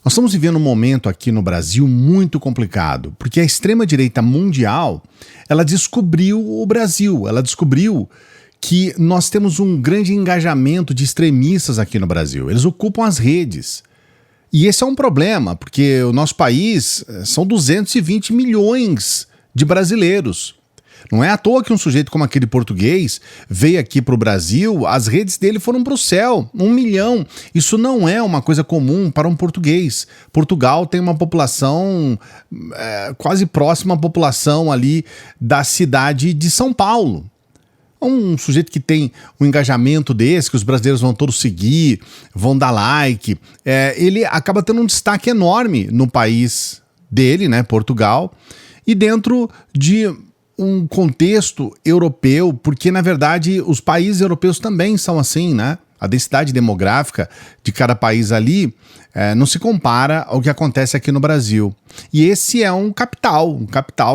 Nós estamos vivendo um momento aqui no Brasil muito complicado, porque a extrema-direita mundial, ela descobriu o Brasil, ela descobriu que nós temos um grande engajamento de extremistas aqui no Brasil. Eles ocupam as redes. E esse é um problema, porque o nosso país são 220 milhões de brasileiros. Não é à toa que um sujeito como aquele português veio aqui para o Brasil, as redes dele foram para o céu, 1 milhão. Isso não é uma coisa comum para um português. Portugal tem uma população quase próxima à população ali da cidade de São Paulo. Um sujeito que tem um engajamento desse, que os brasileiros vão todos seguir, vão dar like, ele acaba tendo um destaque enorme no país dele, né, Portugal, e dentro de um contexto europeu, porque na verdade os países europeus também são assim, né? A densidade demográfica de cada país ali não se compara ao que acontece aqui no Brasil. E esse é um capital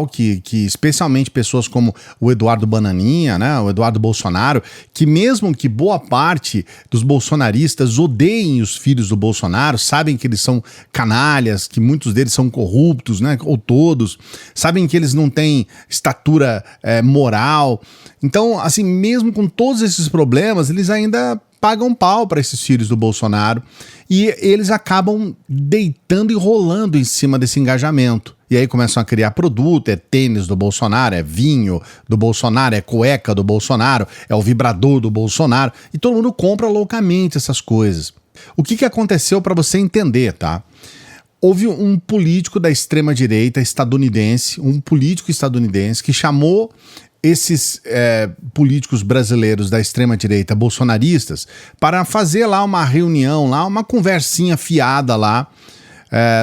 que especialmente pessoas como o Eduardo Bananinha, né, o Eduardo Bolsonaro, que mesmo que boa parte dos bolsonaristas odeiem os filhos do Bolsonaro, sabem que eles são canalhas, que muitos deles são corruptos, né, ou todos, sabem que eles não têm estatura moral. Então, assim, mesmo com todos esses problemas, eles ainda pagam pau para esses filhos do Bolsonaro e eles acabam deitando e rolando em cima desse engajamento. E aí começam a criar produto, é tênis do Bolsonaro, é vinho do Bolsonaro, é cueca do Bolsonaro, é o vibrador do Bolsonaro, e todo mundo compra loucamente essas coisas. O que aconteceu para você entender, tá? Houve um político da extrema-direita estadunidense, que chamou esses políticos brasileiros da extrema-direita bolsonaristas para fazer lá uma reunião, lá uma conversinha fiada lá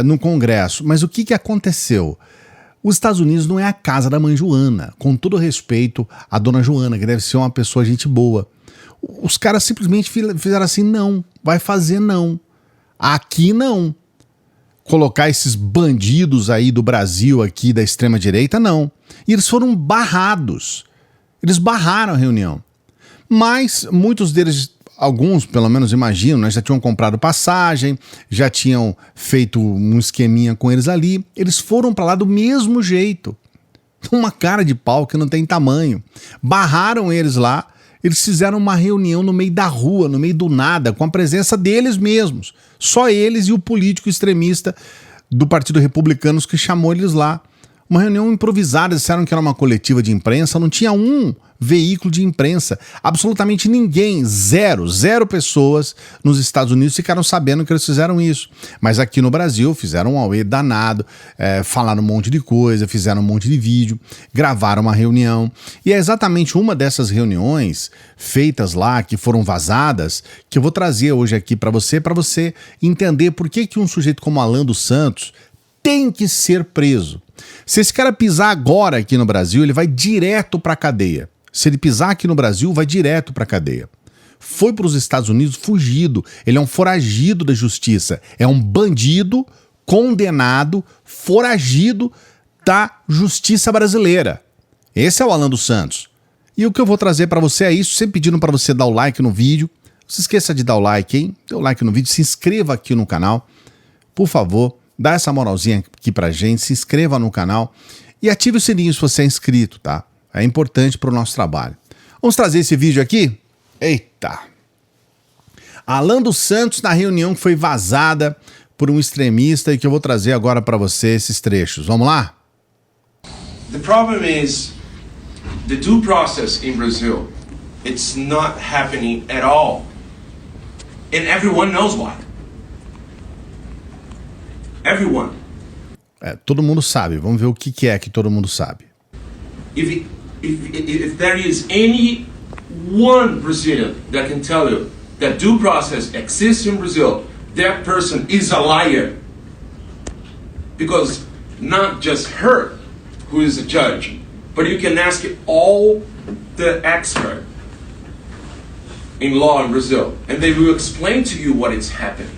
no Congresso. Mas o que aconteceu? Os Estados Unidos não é a casa da mãe Joana, com todo respeito à dona Joana, que deve ser uma pessoa gente boa. Os caras simplesmente fizeram assim, não, vai fazer não, aqui não. Colocar esses bandidos aí do Brasil, aqui da extrema-direita, não. E eles foram barrados. Eles barraram a reunião. Mas muitos deles, alguns pelo menos imagino, né, já tinham comprado passagem, já tinham feito um esqueminha com eles ali. Eles foram para lá do mesmo jeito. Uma cara de pau que não tem tamanho. Barraram eles lá. Eles fizeram uma reunião no meio da rua, no meio do nada, com a presença deles mesmos. Só eles e o político extremista do Partido Republicano que chamou eles lá. Uma reunião improvisada, disseram que era uma coletiva de imprensa, não tinha um veículo de imprensa. Absolutamente ninguém, zero pessoas nos Estados Unidos ficaram sabendo que eles fizeram isso. Mas aqui no Brasil fizeram um auê danado, falaram um monte de coisa, fizeram um monte de vídeo, gravaram uma reunião. E é exatamente uma dessas reuniões feitas lá, que foram vazadas, que eu vou trazer hoje aqui para você entender por que um sujeito como Alan dos Santos tem que ser preso. Se esse cara pisar agora aqui no Brasil, ele vai direto para a cadeia. Se ele pisar aqui no Brasil, vai direto para a cadeia. Foi para os Estados Unidos fugido. Ele é um foragido da justiça. É um bandido condenado, foragido da justiça brasileira. Esse é o Alan dos Santos. E o que eu vou trazer para você é isso, sempre pedindo para você dar o like no vídeo. Não se esqueça de dar o like, hein? Dê o like no vídeo, se inscreva aqui no canal, por favor. Dá essa moralzinha aqui pra gente, se inscreva no canal e ative o sininho se você é inscrito, tá? É importante pro nosso trabalho. Vamos trazer esse vídeo aqui? Eita! Alan dos Santos na reunião que foi vazada por um extremista e que eu vou trazer agora para você esses trechos. Vamos lá? The problem is the due process in Brazil. It's not happening at all. And everyone knows why. Everyone. Todo mundo sabe. Vamos ver o que é que todo mundo sabe. If there is any one Brazilian that can tell you that due process exists in Brazil, that person is a liar. Because not just her, who is a judge, but you can ask all the experts in law in Brazil, and they will explain to you what is happening.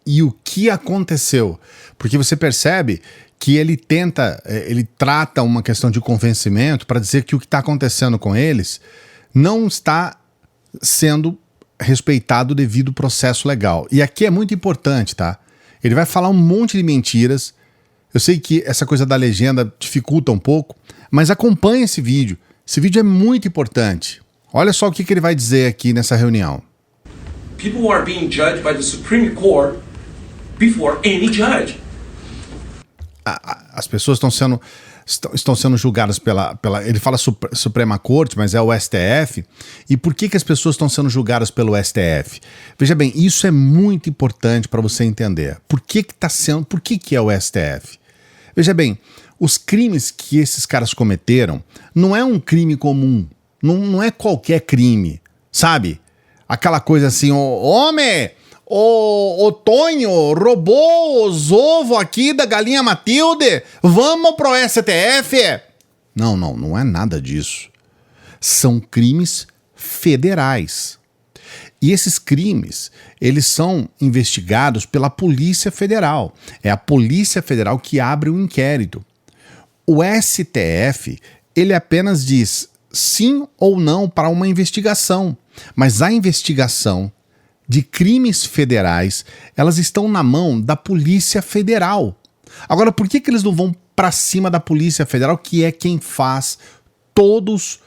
E o que aconteceu? Porque você percebe que ele trata uma questão de convencimento para dizer que o que está acontecendo com eles não está sendo respeitado o devido processo legal. E aqui é muito importante, tá? Ele vai falar um monte de mentiras. Eu sei que essa coisa da legenda dificulta um pouco, mas acompanhe esse vídeo. Esse vídeo é muito importante. Olha só o que ele vai dizer aqui nessa reunião. People are being judged by the Supreme Court before any judge. As pessoas estão sendo julgadas pela ele fala Suprema Corte, mas é o STF. E por que as pessoas estão sendo julgadas pelo STF? Veja bem, isso é muito importante para você entender. Por que é o STF? Veja bem, os crimes que esses caras cometeram não é um crime comum, não é qualquer crime, sabe? Aquela coisa assim, o Tonho roubou os ovos aqui da galinha Matilde, vamos pro STF? Não é nada disso. São crimes federais. E esses crimes, eles são investigados pela Polícia Federal. É a Polícia Federal que abre o inquérito. O STF, ele apenas diz sim ou não para uma investigação. Mas a investigação de crimes federais, elas estão na mão da Polícia Federal. Agora, por que eles não vão para cima da Polícia Federal, que é quem faz todas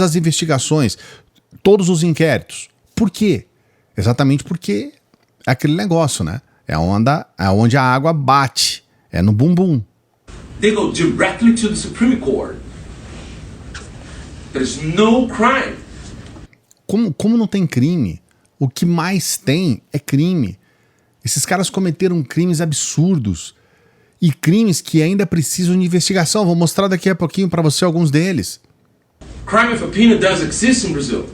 as investigações, todos os inquéritos? Por quê? Exatamente porque é aquele negócio, né? É onde a água bate, é no bumbum. They go directly to the Supreme Court. There's no crime. Como não tem crime? O que mais tem é crime. Esses caras cometeram crimes absurdos e crimes que ainda precisam de investigação. Vou mostrar daqui a pouquinho para você alguns deles. Crime of opinion does exist in Brazil.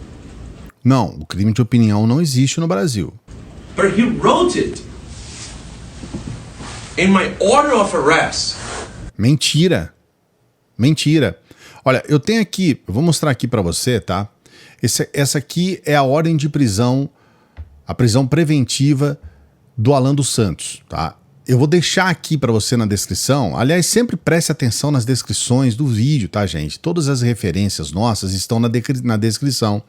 Não, o crime de opinião não existe no Brasil. But he wrote it in my order of arrest. Mentira. Olha, eu tenho aqui, eu vou mostrar aqui para você, tá? Essa aqui é a ordem de prisão, a prisão preventiva do Alan dos Santos, tá? Eu vou deixar aqui para você na descrição. Aliás, sempre preste atenção nas descrições do vídeo, tá, gente? Todas as referências nossas estão na descrição.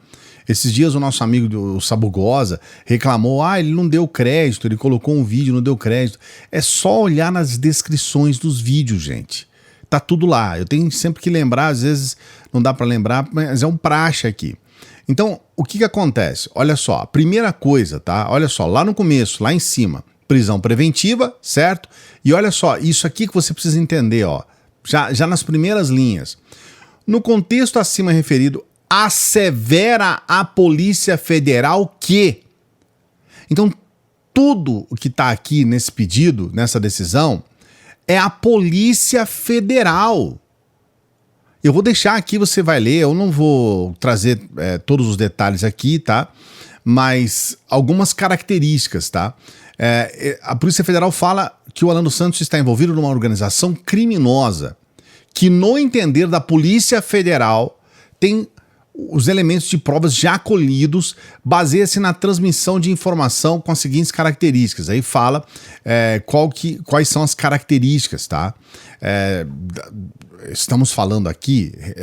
Esses dias o nosso amigo do Sabugosa reclamou, ele não deu crédito, ele colocou um vídeo, não deu crédito. É só olhar nas descrições dos vídeos, gente. Tá tudo lá. Eu tenho sempre que lembrar, às vezes não dá para lembrar, mas é um praxe aqui. Então, o que acontece? Olha só, a primeira coisa, tá? Olha só, lá no começo, lá em cima, prisão preventiva, certo? E olha só, isso aqui que você precisa entender, ó, já nas primeiras linhas. No contexto acima referido, assevera a Polícia Federal que... Então, tudo o que está aqui nesse pedido, nessa decisão, é a Polícia Federal. Eu vou deixar aqui, você vai ler, eu não vou trazer todos os detalhes aqui, tá? Mas algumas características, tá? A Polícia Federal fala que o Alan dos Santos está envolvido numa organização criminosa que, no entender da Polícia Federal, tem os elementos de provas já colhidos, baseia-se na transmissão de informação com as seguintes características. Aí fala quais são as características, tá? Estamos falando aqui, é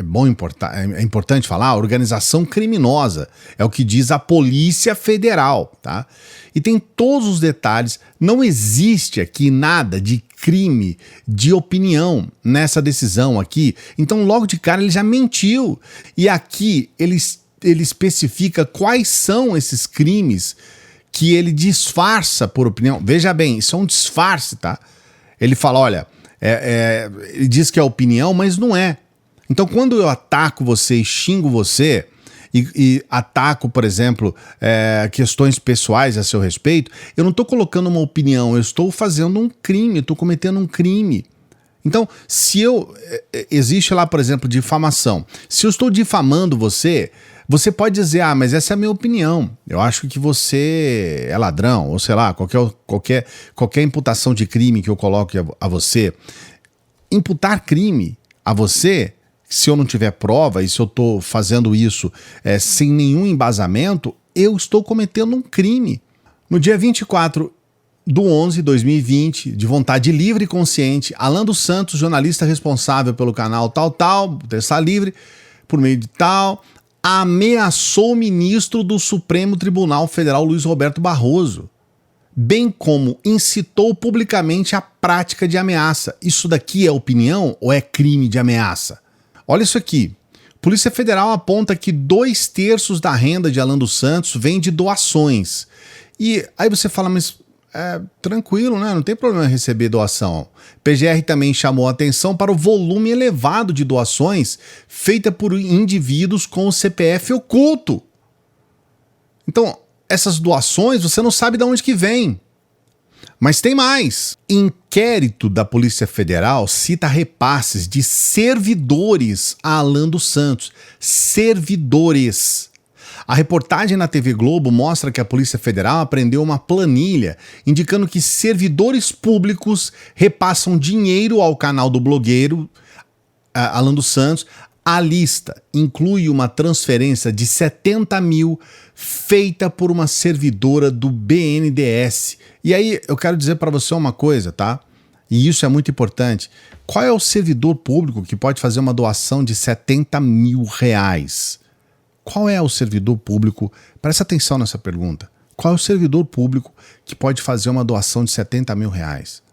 importante falar, organização criminosa, é o que diz a Polícia Federal, tá? E tem todos os detalhes, não existe aqui nada de crime de opinião nessa decisão aqui, então logo de cara ele já mentiu. E aqui ele especifica quais são esses crimes que ele disfarça por opinião. Veja bem, isso é um disfarce, tá? Ele fala, olha... ele diz que é opinião, mas não é. Então, quando eu ataco você e xingo você, e ataco, por exemplo, questões pessoais a seu respeito, eu não estou colocando uma opinião, eu estou fazendo um crime, eu estou cometendo um crime. Então, se existe lá, por exemplo, difamação. Se eu estou difamando você, você pode dizer, mas essa é a minha opinião. Eu acho que você é ladrão, ou sei lá, qualquer imputação de crime que eu coloque a você. Imputar crime a você, se eu não tiver prova e se eu estou fazendo isso sem nenhum embasamento, eu estou cometendo um crime. No dia 24/11/2020, de vontade livre e consciente, Alan dos Santos, jornalista responsável pelo canal tal, Terça Livre, por meio de tal, ameaçou o ministro do Supremo Tribunal Federal, Luiz Roberto Barroso, bem como incitou publicamente a prática de ameaça. Isso daqui é opinião ou é crime de ameaça? Olha isso aqui. Polícia Federal aponta que 2/3 da renda de Alan dos Santos vem de doações. E aí você fala, mas tranquilo, né? Não tem problema receber doação. PGR também chamou a atenção para o volume elevado de doações feita por indivíduos com o CPF oculto. Então, essas doações você não sabe de onde que vem. Mas tem mais. Inquérito da Polícia Federal cita repasses de servidores a Alan dos Santos. Servidores. A reportagem na TV Globo mostra que a Polícia Federal apreendeu uma planilha indicando que servidores públicos repassam dinheiro ao canal do blogueiro Alan dos Santos. A lista inclui uma transferência de 70 mil feita por uma servidora do BNDES. E aí eu quero dizer para você uma coisa, tá? E isso é muito importante. Qual é o servidor público que pode fazer uma doação de 70 mil reais? Qual é o servidor público? Presta atenção nessa pergunta. Qual é o servidor público que pode fazer uma doação de 70 mil reais?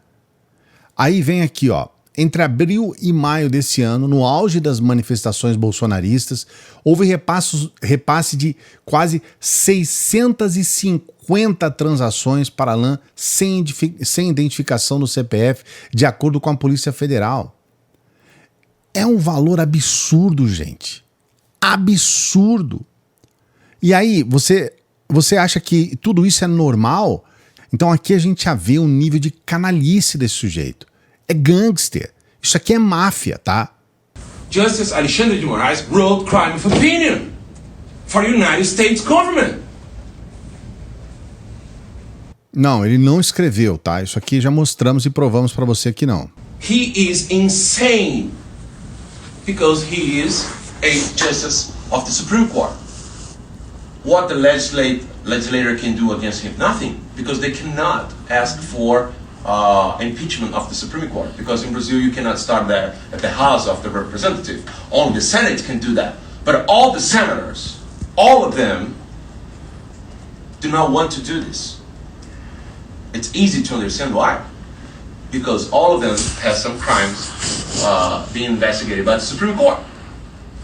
Aí vem aqui, ó. Entre abril e maio desse ano, no auge das manifestações bolsonaristas, houve repasse de quase 650 transações para Alan sem identificação do CPF, de acordo com a Polícia Federal. É um valor absurdo, gente. Absurdo. E aí, você acha que tudo isso é normal? Então aqui a gente já vê um nível de canalice desse sujeito. É gangster. Isso aqui é máfia, tá? Justice Alexandre de Moraes wrote crime of opinion for the United States government. Não, ele não escreveu, tá? Isso aqui já mostramos e provamos pra você que não. He is insane because he is a justice of the Supreme Court. What the legislator can do against him? Nothing, because they cannot ask for impeachment of the Supreme Court, because in Brazil you cannot start that at the House of the Representative. Only the Senate can do that. But all the senators, all of them, do not want to do this. It's easy to understand why. Because all of them have some crimes being investigated by the Supreme Court.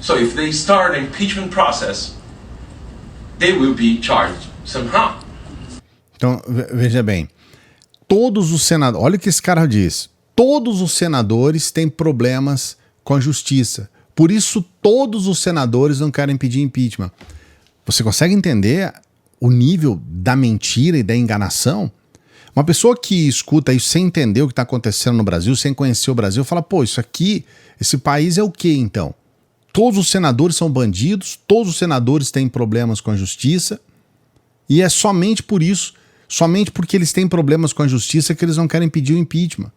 So if they start an impeachment process, they will be charged somehow. Então, veja bem. Todos os senadores, olha o que esse cara diz, todos os senadores têm problemas com a justiça. Por isso, todos os senadores não querem pedir impeachment. Você consegue entender o nível da mentira e da enganação? Uma pessoa que escuta isso sem entender o que está acontecendo no Brasil, sem conhecer o Brasil, fala, pô, isso aqui, esse país é o quê então? Todos os senadores são bandidos, todos os senadores têm problemas com a justiça, e é somente por isso, somente porque eles têm problemas com a justiça que eles não querem pedir o impeachment.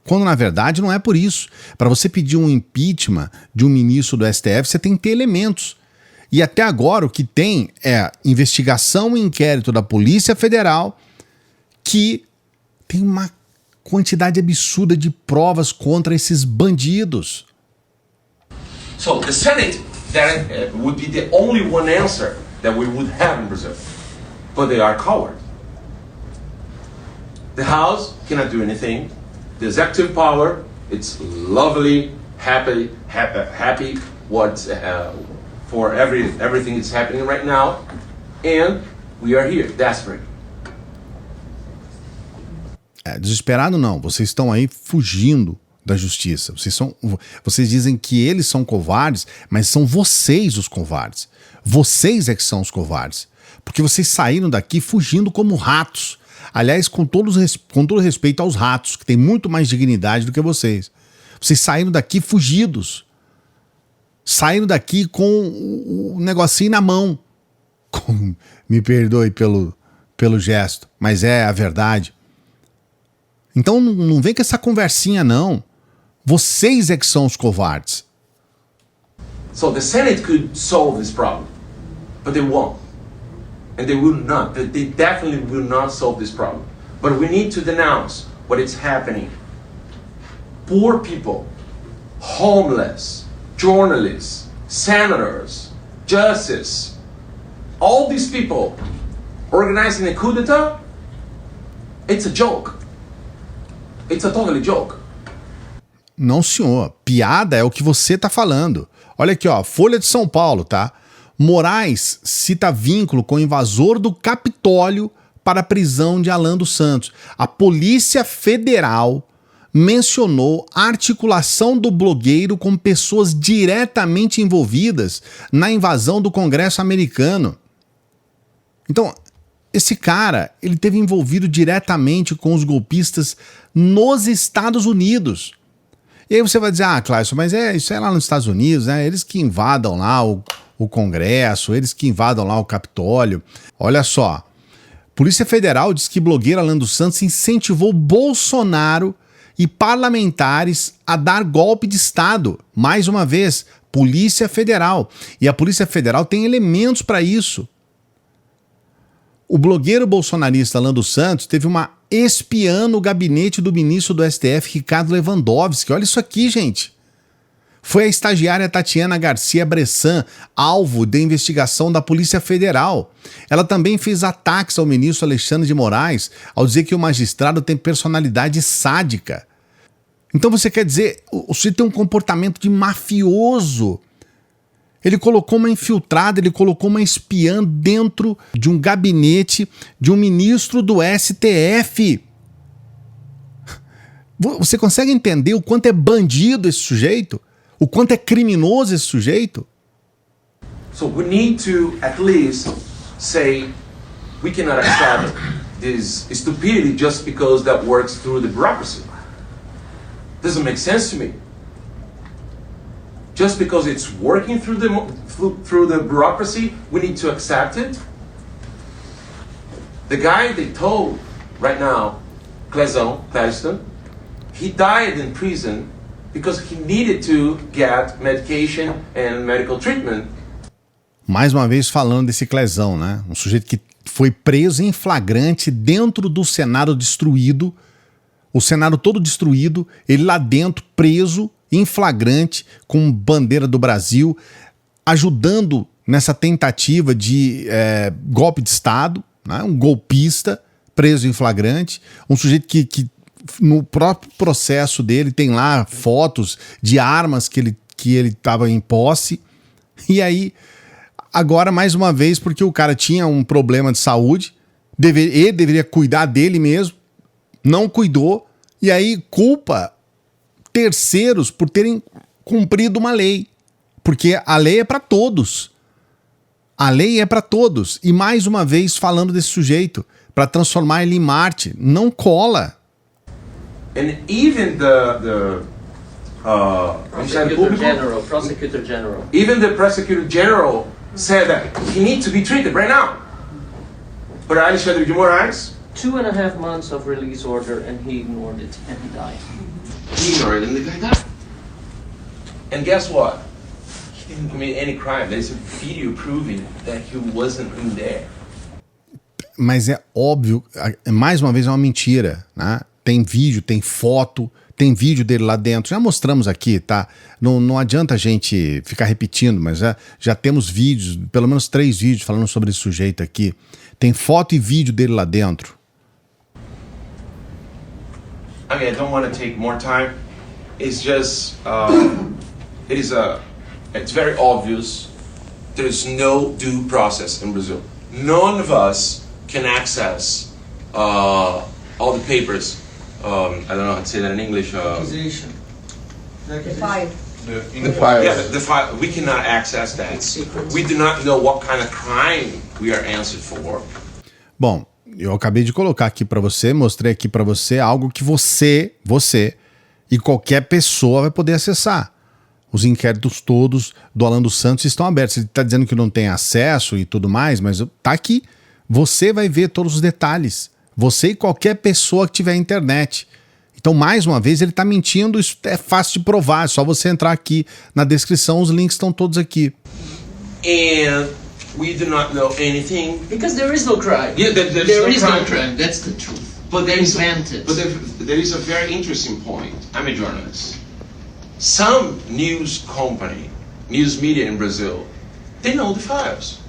Quando na verdade não é por isso. Para você pedir um impeachment de um ministro do STF, você tem que ter elementos. E até agora o que tem é investigação e inquérito da Polícia Federal que tem uma quantidade absurda de provas contra esses bandidos. So the Senate that would be the only one answer that we would have in Brazil. But they are cowards. The House cannot do anything. The executive power, it's lovely, happy what for everything that's happening right now, and we are here, desperate. Desesperado não, vocês estão aí fugindo da justiça. Vocês dizem que eles são covardes, mas são vocês os covardes. Vocês é que são os covardes. Porque vocês saíram daqui fugindo como ratos. Aliás, com todo respeito aos ratos, que têm muito mais dignidade do que vocês. Vocês saíram daqui fugidos. Saíram daqui com o negocinho na mão. Me perdoe pelo gesto, mas é a verdade. Então não vem com essa conversinha, não. Vocês é que são os covardes. So the Senate could solve this problem, but they won't. And they will not. They definitely will not solve this problem. But we need to denounce what is happening. Poor people, homeless, journalists, senators, justice. All these people organizing a coup d'etat, it's a joke. It's a totally joke. Não, senhor. Piada é o que você tá falando. Olha aqui, ó, Folha de São Paulo, tá? Moraes cita vínculo com o invasor do Capitólio para a prisão de Alan dos Santos. A Polícia Federal mencionou a articulação do blogueiro com pessoas diretamente envolvidas na invasão do Congresso americano. Então, esse cara, ele esteve envolvido diretamente com os golpistas nos Estados Unidos. E aí você vai dizer, Cláudio, mas isso é lá nos Estados Unidos, né? Eles que invadam lá o Congresso, eles que invadam lá o Capitólio. Olha só, Polícia Federal diz que blogueiro Alan dos Santos incentivou Bolsonaro e parlamentares a dar golpe de Estado. Mais uma vez, Polícia Federal. E a Polícia Federal tem elementos para isso. O blogueiro bolsonarista Alan dos Santos teve uma espiã no gabinete do ministro do STF, Ricardo Lewandowski. Olha isso aqui, gente. Foi a estagiária Tatiana Garcia Bressan, alvo de investigação da Polícia Federal. Ela também fez ataques ao ministro Alexandre de Moraes ao dizer que o magistrado tem personalidade sádica. Então você quer dizer, você tem um comportamento de mafioso. Ele colocou uma infiltrada, ele colocou uma espiã dentro de um gabinete de um ministro do STF. Você consegue entender o quanto é bandido esse sujeito? O quanto é criminoso esse sujeito? So we need to at least say we cannot accept this stupidity just because that works through the bureaucracy. Doesn't make sense to me. Just because it's working through the bureaucracy, we need to accept it. The guy they told right now, Cleston, he died in prison because he needed to get medication and medical treatment. Mais uma vez falando desse Clesão, né? Um sujeito que foi preso em flagrante dentro do Senado destruído, o Senado todo destruído, ele lá dentro preso em flagrante com bandeira do Brasil, ajudando nessa tentativa de golpe de Estado, né? Um golpista preso em flagrante, um sujeito que no próprio processo dele tem lá fotos de armas que ele estava em posse. E aí, agora mais uma vez, porque o cara tinha um problema de saúde, ele deveria cuidar dele mesmo, não cuidou, e aí culpa terceiros por terem cumprido uma lei. Porque a lei é para todos. A lei é para todos. E mais uma vez falando desse sujeito, para transformar ele em Marte. Não cola. And even Prosecutor General. Even the Prosecutor General said that he needs to be treated right now. But Alexandre de Moraes, 2.5 months of release order and he ignored it and he died. He ignored it and the guy died. And guess what? He didn't commit any crime. There's a video proving that he wasn't in there. Mas é óbvio, mais uma vez é uma mentira, né? Tem vídeo, tem foto, tem vídeo dele lá dentro. Já mostramos aqui, tá? Não adianta a gente ficar repetindo, mas já temos vídeos, pelo menos 3 vídeos falando sobre esse sujeito aqui. Tem foto e vídeo dele lá dentro. I mean, I don't want to take more time. It's just, it's very obvious there's no due process in Brazil. None of us can access all the papers. I don't know how to say that in English. Accusation. The file. The file. Yeah, the file. We cannot access that. We do not know what kind of crime we are answered for. Bom, eu acabei de colocar aqui para você, mostrei aqui para você algo que você e qualquer pessoa vai poder acessar. Os inquéritos todos do Alan dos Santos estão abertos. Ele está dizendo que não tem acesso e tudo mais, mas tá aqui. Você vai ver todos os detalhes. Você e qualquer pessoa que tiver internet. Então, mais uma vez, ele está mentindo. Isso é fácil de provar. É só você entrar aqui na descrição. Os links estão todos aqui. And we do not know anything. Because there is no crime. Yeah, there is no crime. That's the truth. But they invented. But there is a very interesting point. I'm a journalist. Some news company, news media in Brazil, they know the files.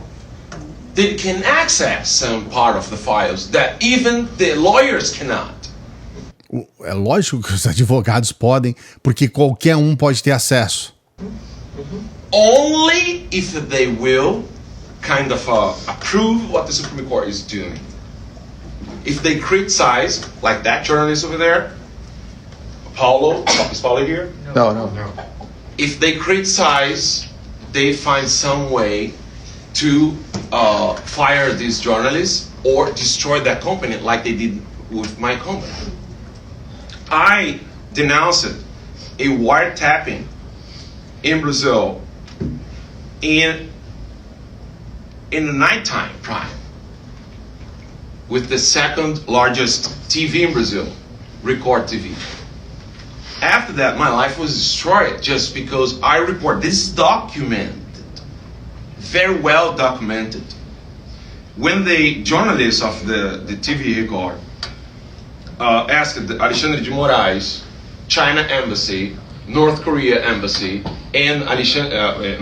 They can access some part of the files that even the lawyers cannot. É lógico que os advogados podem, porque qualquer um pode ter acesso. Only if they will kind of approve what the Supreme Court is doing. If they criticize, like that journalist over there, Paulo, is Paulo here? No. If they criticize, they find some way to fire these journalists or destroy that company like they did with my company. I denounced a wiretapping in Brazil in the nighttime prime with the second largest TV in Brazil, Record TV. After that, my life was destroyed just because I report. This is documented, very well documented. When the journalists of the TV Record asked Alexandre de Moraes, China Embassy, North Korea Embassy, and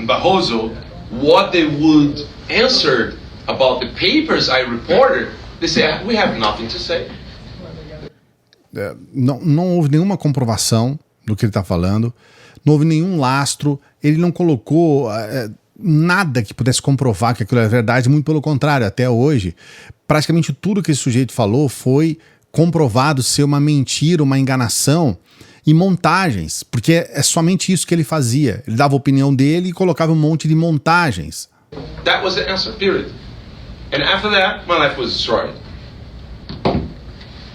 Barroso what they would answer about the papers I reported, they said, we have nothing to say. Não houve nenhuma comprovação do que ele está falando, não houve nenhum lastro, ele não colocou nada que pudesse comprovar que aquilo é verdade, muito pelo contrário, até hoje, praticamente tudo que esse sujeito falou foi comprovado ser uma mentira, uma enganação e montagens, porque é somente isso que ele fazia. Ele dava a opinião dele e colocava um monte de montagens. That was the answer, period. And after that, my life was destroyed.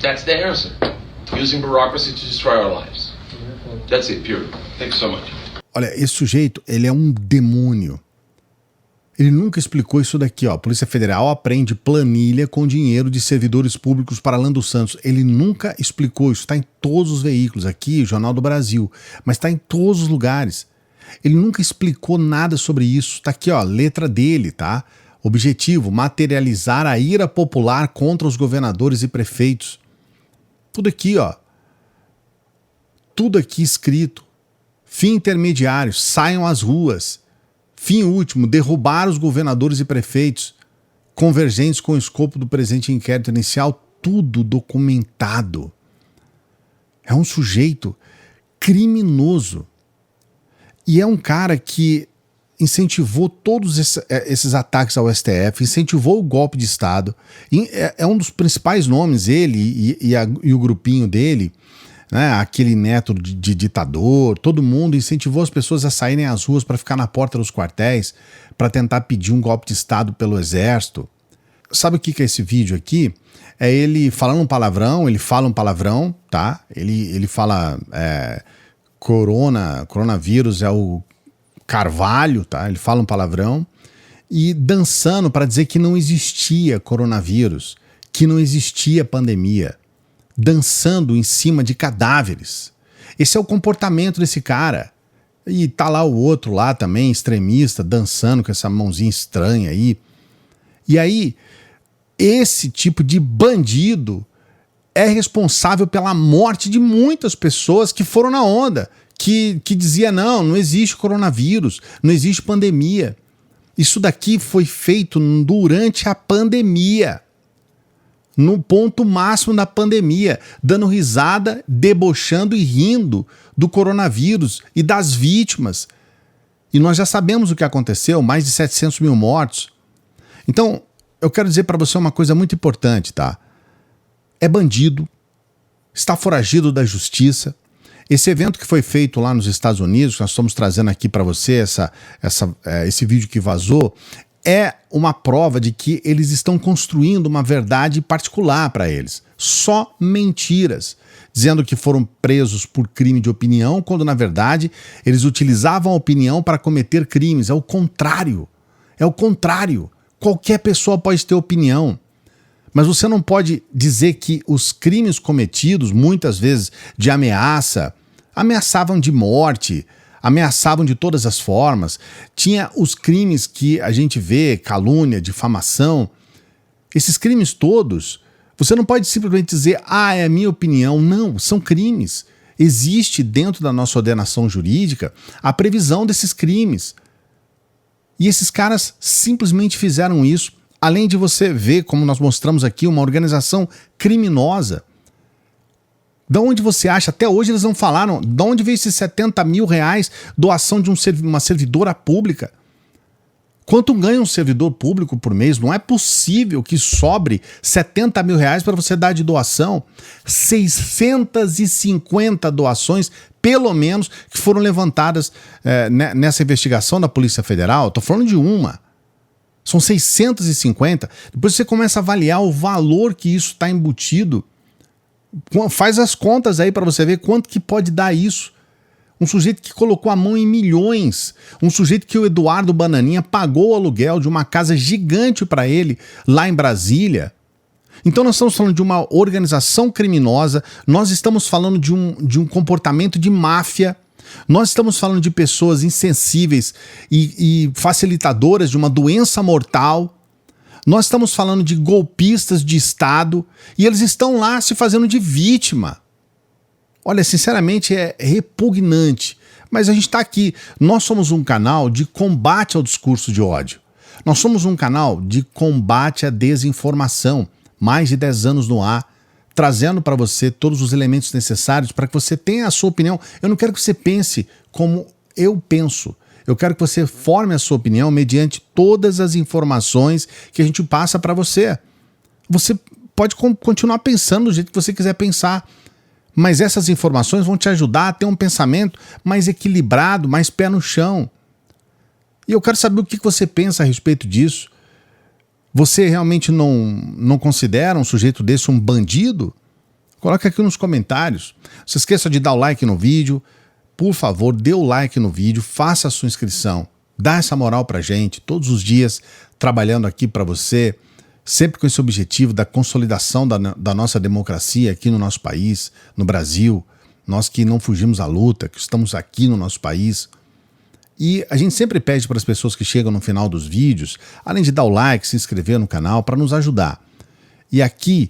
That's the answer. Using bureaucracy to destroy our lives. That's it, period. Thank you so much. Olha, esse sujeito, ele é um demônio. Ele nunca explicou isso daqui, ó. A Polícia Federal apreende planilha com dinheiro de servidores públicos para Alan dos Santos. Ele nunca explicou isso. Está em todos os veículos. Aqui, Jornal do Brasil. Mas está em todos os lugares. Ele nunca explicou nada sobre isso. Está aqui, ó, letra dele, tá? Objetivo, materializar a ira popular contra os governadores e prefeitos. Tudo aqui, ó. Tudo aqui escrito. Fim intermediário, saiam às ruas. Fim último, derrubar os governadores e prefeitos, convergentes com o escopo do presente inquérito inicial, tudo documentado. É um sujeito criminoso. E é um cara que incentivou todos esses ataques ao STF, incentivou o golpe de Estado. É um dos principais nomes, ele e o grupinho dele, né, aquele neto de ditador, todo mundo incentivou as pessoas a saírem às ruas para ficar na porta dos quartéis, para tentar pedir um golpe de Estado pelo exército. Sabe o que é esse vídeo aqui? É ele falando um palavrão, ele fala um palavrão, tá? Ele fala coronavírus é o Carvalho, tá? Ele fala um palavrão e dançando para dizer que não existia coronavírus, que não existia pandemia. Dançando em cima de cadáveres. Esse é o comportamento desse cara. E tá lá o outro lá também, extremista, dançando com essa mãozinha estranha aí. E aí, esse tipo de bandido é responsável pela morte de muitas pessoas que foram na onda, que dizia não existe coronavírus, não existe pandemia. Isso daqui foi feito durante a pandemia. No ponto máximo da pandemia, dando risada, debochando e rindo do coronavírus e das vítimas. E nós já sabemos o que aconteceu, mais de 700 mil mortos. Então, eu quero dizer para você uma coisa muito importante, tá? É bandido, está foragido da justiça. Esse evento que foi feito lá nos Estados Unidos, que nós estamos trazendo aqui para você, esse vídeo que vazou, é uma prova de que eles estão construindo uma verdade particular para eles. Só mentiras. Dizendo que foram presos por crime de opinião, quando na verdade eles utilizavam a opinião para cometer crimes. É o contrário. É o contrário. Qualquer pessoa pode ter opinião. Mas você não pode dizer que os crimes cometidos, muitas vezes de ameaça, ameaçavam de morte, ameaçavam de todas as formas. Tinha os crimes que a gente vê, calúnia, difamação. Esses crimes todos, você não pode simplesmente dizer, é a minha opinião. Não, são crimes. Existe dentro da nossa ordenação jurídica a previsão desses crimes. E esses caras simplesmente fizeram isso, além de você ver, como nós mostramos aqui, uma organização criminosa. De onde você acha? Até hoje eles não falaram. De onde veio esses 70 mil reais doação de uma servidora pública? Quanto ganha um servidor público por mês? Não é possível que sobre 70 mil reais para você dar de doação. 650 doações, pelo menos, que foram levantadas nessa investigação da Polícia Federal. Estou falando de uma. São 650. Depois você começa a avaliar o valor que isso está embutido. Faz as contas aí para você ver quanto que pode dar isso. Um sujeito que colocou a mão em milhões. Um sujeito que o Eduardo Bananinha pagou o aluguel de uma casa gigante para ele lá em Brasília. Então nós estamos falando de uma organização criminosa, nós estamos falando de um comportamento de máfia, nós estamos falando de pessoas insensíveis e facilitadoras de uma doença mortal. Nós estamos falando de golpistas de Estado e eles estão lá se fazendo de vítima. Olha, sinceramente é repugnante, mas a gente está aqui. Nós somos um canal de combate ao discurso de ódio. Nós somos um canal de combate à desinformação. Mais de 10 anos no ar, trazendo para você todos os elementos necessários para que você tenha a sua opinião. Eu não quero que você pense como eu penso. Eu quero que você forme a sua opinião mediante todas as informações que a gente passa para você. Você pode continuar pensando do jeito que você quiser pensar, mas essas informações vão te ajudar a ter um pensamento mais equilibrado, mais pé no chão. E eu quero saber o que você pensa a respeito disso. Você realmente não considera um sujeito desse um bandido? Coloca aqui nos comentários. Não se esqueça de dar o like no vídeo. Por favor, dê o like no vídeo, faça a sua inscrição, dá essa moral pra gente, todos os dias trabalhando aqui para você, sempre com esse objetivo da consolidação da nossa democracia aqui no nosso país, no Brasil, nós que não fugimos à luta, que estamos aqui no nosso país. E a gente sempre pede para as pessoas que chegam no final dos vídeos, além de dar o like, se inscrever no canal, para nos ajudar. E aqui,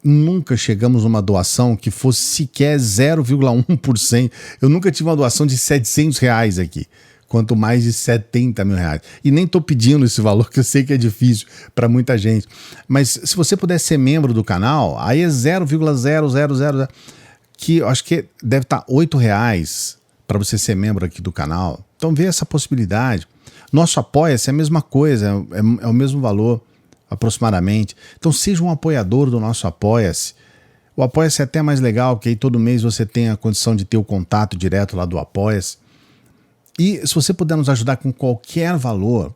nunca chegamos a uma doação que fosse sequer 0,1%. Eu nunca tive uma doação de 700 reais aqui, quanto mais de 70 mil reais. E nem estou pedindo esse valor, que eu sei que é difícil para muita gente. Mas se você puder ser membro do canal, aí é 0,000, que eu acho que deve estar R$8 para você ser membro aqui do canal. Então vê essa possibilidade. Nosso Apoia-se é a mesma coisa, é o mesmo valor aproximadamente. Então seja um apoiador do nosso Apoia-se. O Apoia-se é até mais legal, porque aí todo mês você tem a condição de ter o contato direto lá do Apoia-se. E se você puder nos ajudar com qualquer valor,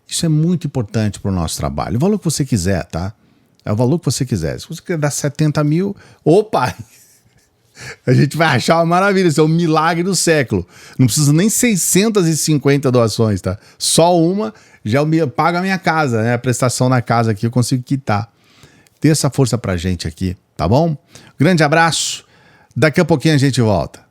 isso é muito importante para o nosso trabalho. O valor que você quiser, tá? É o valor que você quiser. Se você quiser dar 70 mil, opa! A gente vai achar uma maravilha, isso é um milagre do século. Não precisa nem 650 doações, tá? Só uma já paga a minha casa, né? A prestação na casa aqui eu consigo quitar. Dê essa força pra gente aqui, tá bom? Grande abraço, daqui a pouquinho a gente volta.